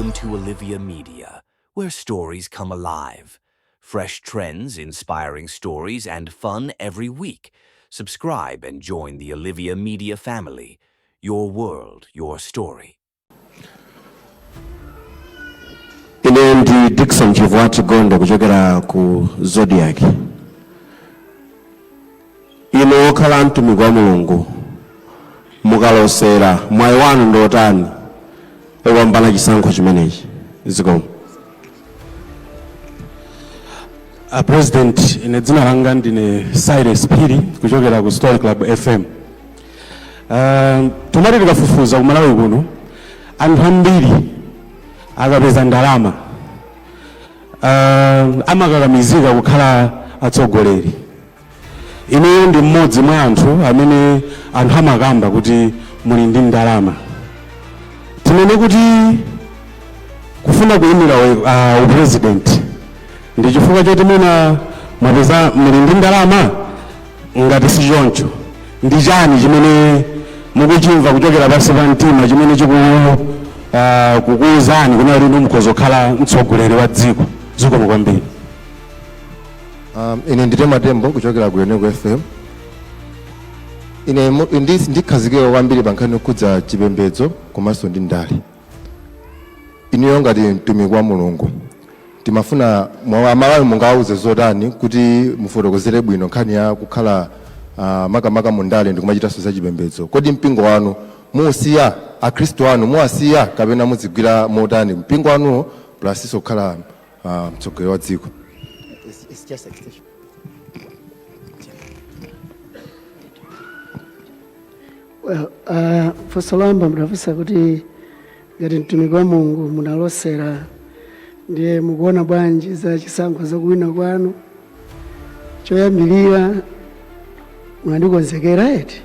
Welcome to Olivia Media, where stories come alive. Fresh trends, inspiring stories, and fun every week. Subscribe and join the Olivia Media family. Your world, your story. Ine ndi Dickson Chivwati Gondo kuchokera ku Zodiac. Ino okhala mtumiki wa Mulungu mukalosera mwayi wanu ndotani ewambana chisankho chimenechi zikomo. President, ine dzina langa ndine Cyrus Phiri kuchokera ku Story Club FM. Tomati tikafufuza kumalawi kuno anthu ambiri akapeza ndalama amakakamizika kukhala atsogoleri. Ineyo ndi mmodzi mwa anthu amene anthu amakamba kuti muli ndi ndalama. Tinene kuti kufuna kuyimira upresident ndi chifukwa choti mwapeza muli ndi ndalama ngati si choncho. Ndi chani chimene mukuchimva kuchokera pansi pa mtima chimene kukuwuzani kuna lino mukhoza kukhala mtsogoleri wa dziko zikomo kwambiri? Ine ndite Matembo kuchokera ku Yeneko FM. Ine ndikhazikika kwambiri pankhani yokhudza chipembedzo komanso ndi ndale. Ineyo ngati mtumiki wa Mulungu timafuna Malawi mungawuze zotani kuti mufotokozere bwino nkhani ya kukhala makamaka mu ndale ndi kumachitanso za chipembedzo. Kodi mpingo wanu musiya akhristu wanu muwasiya kapena muzigwira motani mpingo wanu plus kukhala mtsogoleri wa dziko? It's just extension. Well, for Salamba mnafusa kuti ngati mtumiki wa Mulungu munalosera ndiye mukuona bwanji za chisankho za kuwina kwanu. Choyambirira munandikonzekera eti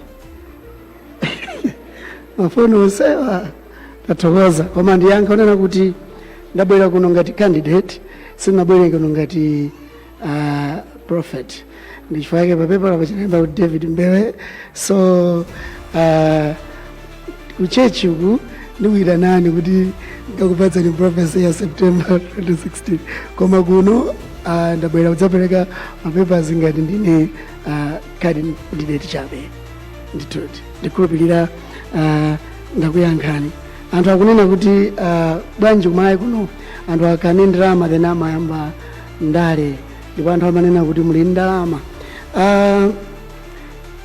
mafuno osewa tathokoza koma ndiyankha onena kuti ndabwera kuno ngati candidate sinabwera kuno ngati prophet. Ndichifake papepala pachinamba kuti David Mbewe. So kuchechi uku ndikuita nani kuti ndakupatsa ni prophecy ya September 2016 koma kuno ndabwera kudzapereka mapepers ngati ndine candidate chabe. Nditoti ndikhulupirira ndakuyankhani. Anthu akunena kuti bwanji kumayi kuno anthu akane ndalama then amayamba ndale ndipo anthu amanena kuti muli ndalama.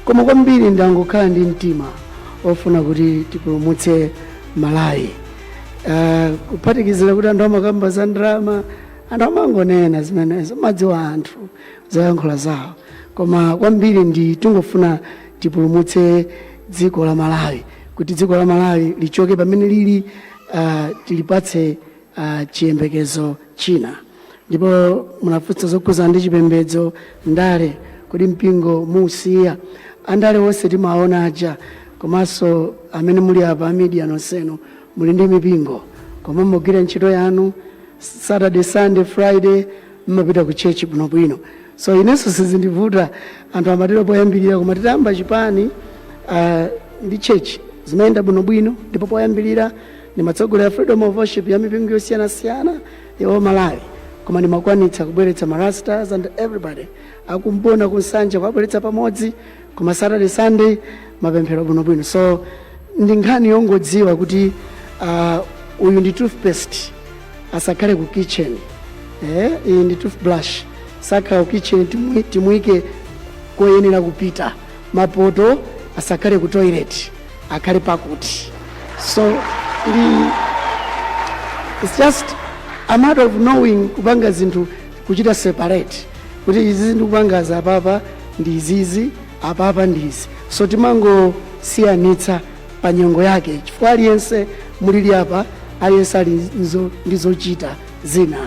Koma kwambiri ndangokhala ndi mtima ofuna kuti tipulumutse Malawi. Kuphatikizira kuti anthu amakamba za ndalama anthu amangonena zimenezo madziwa anthu zayankhula zawo koma kwambiri ndi tingofuna tipulumutse dziko la Malawi kuti dziko la Malawi lichoke pamene lili tilipatse chiyembekezo china. Ndipo munafunsa zokhuza ndi chipembedzo ndale kuti mpingo musiya andale wonse timaona aja komanso amene muli apa media nonsenu muli ndi mipingo koma mugwira ntchito yanu Saturday, Sunday, Friday mmapita ku church bwinobwino. So inenso sizindivuta anthu amatero poyambirira koma titamba chipani ndi church zimayenda bwinobwino ndipo poyambirira ni matsogolera freedom of worship ya mipingo yosiyanasiyana ya Malawi koma ndimakwanitsa kubweretsa marastas and everybody akumbona kunsanja kwabweretsa pamodzi koma Saturday, Sunday mapemphero bwinobwino. So ndi nkhani yongodziwa kuti uyu ndi toothpaste asakhale ku kitchen iyi ndi toothbrush sakhala ku kitchen timuyike koyenera kupita mapoto asakhale ku toilet akhale pakuti. So it's just a matter of knowing kupanga zinthu kuchita separate kuti izi ndikupangaza apapa ndi izizi apapa ndi izi. So timangosiyanitsa pa nyengo yake chifukwa aliyense mulili apa aliyense ali ndizochita zina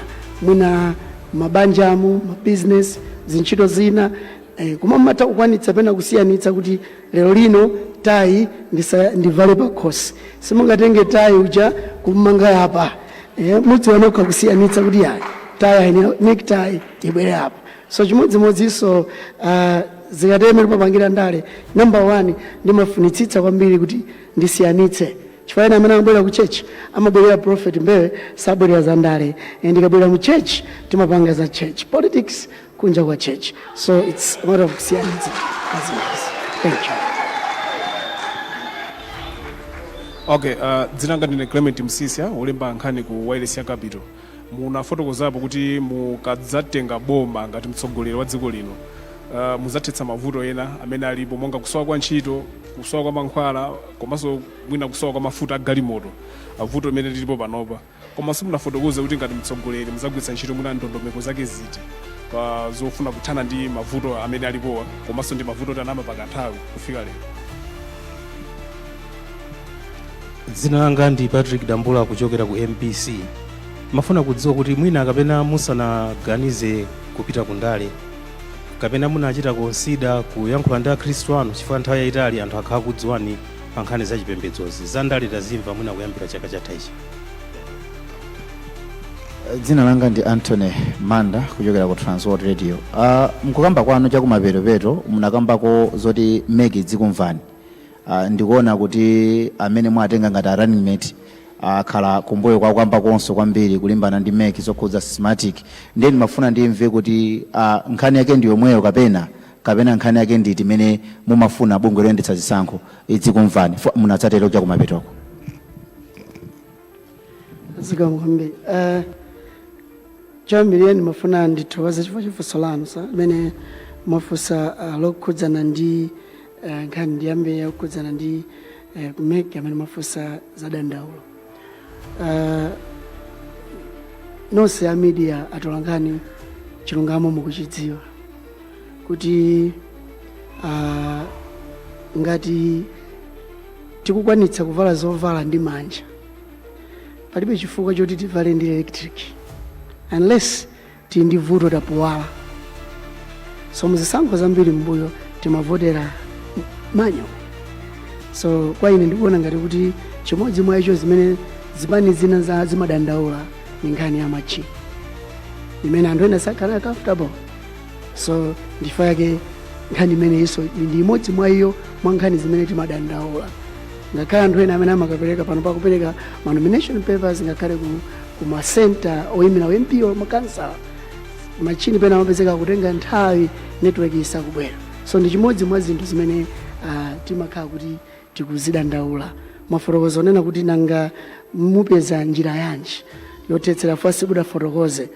mwina mabanjamu mabusiness zintchito zina koma mmata kukwanitsa pena kusiyanitsa kuti lero lino tayi ndivale pa khosi simungatenge tayi uja kumanga apa mudziwanokha kusiyanitsa kuti yayi tayi necktie ibwere apa. So chimodzimodzinso zikatemera papangira ndale number 1 ndimafunitsitsa kwambiri kuti ndisiyanitse chifukwa amene amabwera ku church amabwerera prophet Mbewe sabwerera za ndale, and ikabwera mu church timapanga za church politics kunja kwa church, so it's a matter of science. Thank you. Okay, dzina langa ndine Clement Msisya, olemba nkhani ku Wireless ya Capital. Munafotokozapo kuti mukadzatenga boma ngati mtsogoleri wa dziko lino, muzathetsa mavuto ena amene alipo, monga kusowa kwa ntchito, kusowa kwa mankhwala, komanso mwina kusowa kwa mafuta a galimoto, vuto limene lilipo panopa. Komanso munafotokoza kuti ngati mtsogoleri muzagwiritsa ntchito mwina ndondomeko zake ziti pa zofuna kuthana ndi mavuto amene alipowa, komanso ndi mavuto tanama pakanthawi kufika lero. Dzina langa ndi Patrick Dambula kuchokera ku MPC. Mafuna kudziwa kuti mwina kapena musanaganize kupita ku ndale, kapena munachita konsida kuyankhula ndi akhristu anu, chifukwa nthawi yayitali anthu akhala kudziwani pa nkhani za chipembedzozi. Za ndale tazimva mwina kuyambira chaka chatha ichi. Dzina langa ndi Anthony Manda kuchokera ku Transworld Radio. Mkukamba kwanu chakumapeto munakambako zoti megi dzikumvani. Ndikuona kuti amene mwatenga ngati running mate khala kumbuyo kwa kwamba konso kwambiri kulimbana ndi meki zokhudza systematic. Ndiye mafuna ndimve kuti nkhani yake ndi yomweyo kapena nkhani yake ndi imene mumafuna bungwe loyendetsa zisankho idzikumvani munatsatira kuja kumapetoko. Zikamwambe chambireni mafuna ndithokoze chifukwa chifunso lanu amene mafusa lokhudzana ndi nkhani ndiyambe yakhudzana ndi kumeki amene mafusa za dandaulo. Nonse a media atolangani chilungamo mukuchidziwa kuti ngati tikukwanitsa kuvala zovala ndi manja palibe chifukwa choti tivale ndi electric unless tili ndi vuto tapuwala. So muzisankho zambiri mbuyo timavotera manyo. So kwa ine ndikuona ngati kuti chimodzi mwa icho zimene zipani zina za zimadandaula ni nkhani ya machi imene anthu ena sakhala comfortable. So ndifa yake nkhani imene iso ndi imodzi mwa iyo mwa nkhani zimene timadandaula. Ngakhale anthu ena amene amakapereka pano pakupereka ma nomination papers, ngakhale ku ma center oyimira MP o makansala machini pena amapezeka kutenga nthawi network isakubwera. So ndi chimodzi mwa zinthu zimene timakhala kuti tikuzidandaula. Mafotokozo onena kuti nanga mupeza njira yanji yotetsera fasi buda fotokoze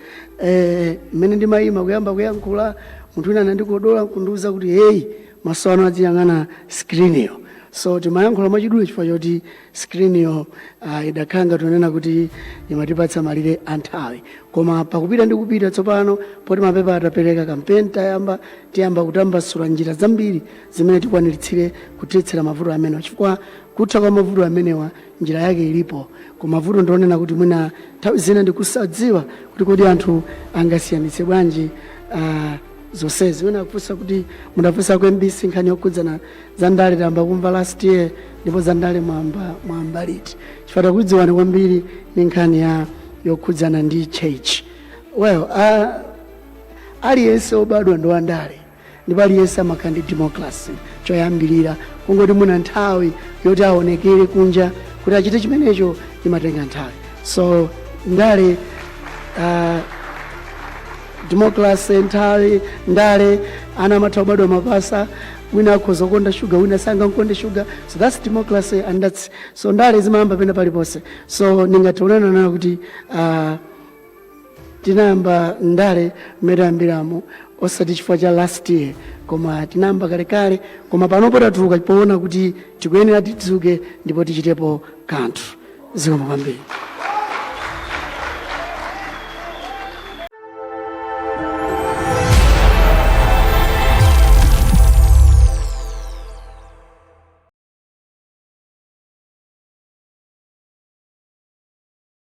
mmene ndimayima kuyamba kuyankhula munthu wina anandikodola kundiuza kuti hey maso ano aziyang'ana screen iyo. So timayankhula mwachidule chifukwa choti screen iyo idakhala ngati tonena kuti imatipatsa malire anthawi, koma pakupita ndi kupita tsopano poti mapepa atapereka kampeni tiyamba kutambasula njira zambiri zimene tikwaniritsire kutetsera mavuto amenewa, chifukwa kutha kwa mavuto amenewa njira yake ilipo. Koma mavuto ndionena kuti mwina nthawi zina ndikusadziwa kuti kodi anthu angasiyanitse bwanji zonsezi. Wena kufunsa kuti munafunsa ku MBC nkhani yokhudzana za ndale tamba kumva last year ndipo za ndale mwamba liti, chifukwa kudziwani kwambiri ni nkhani yokhudzana ndi church. Well, aliyense obadwa ndi wandale ndipo aliyense amakhala ndi democracy choyambirira, kungoti muna nthawi yoti aonekere kunja kuti achite chimenecho imatenga nthawi. So ndale democracy nthawi ndale ana amatha kubadwa mapasa, wina akhoza kukonda sugar wina sangakonde sugar. So that's democracy and that's so ndale zimayamba pena paliponse. So ningationana nayo kuti tinayamba ndale metayambiramo osati chifukwa cha last year, koma tinayamba kalekale, koma panopo tatuluka poona kuti tikuyenera tidzuke ndipo tichitepo kanthu. Zikomo kwambiri.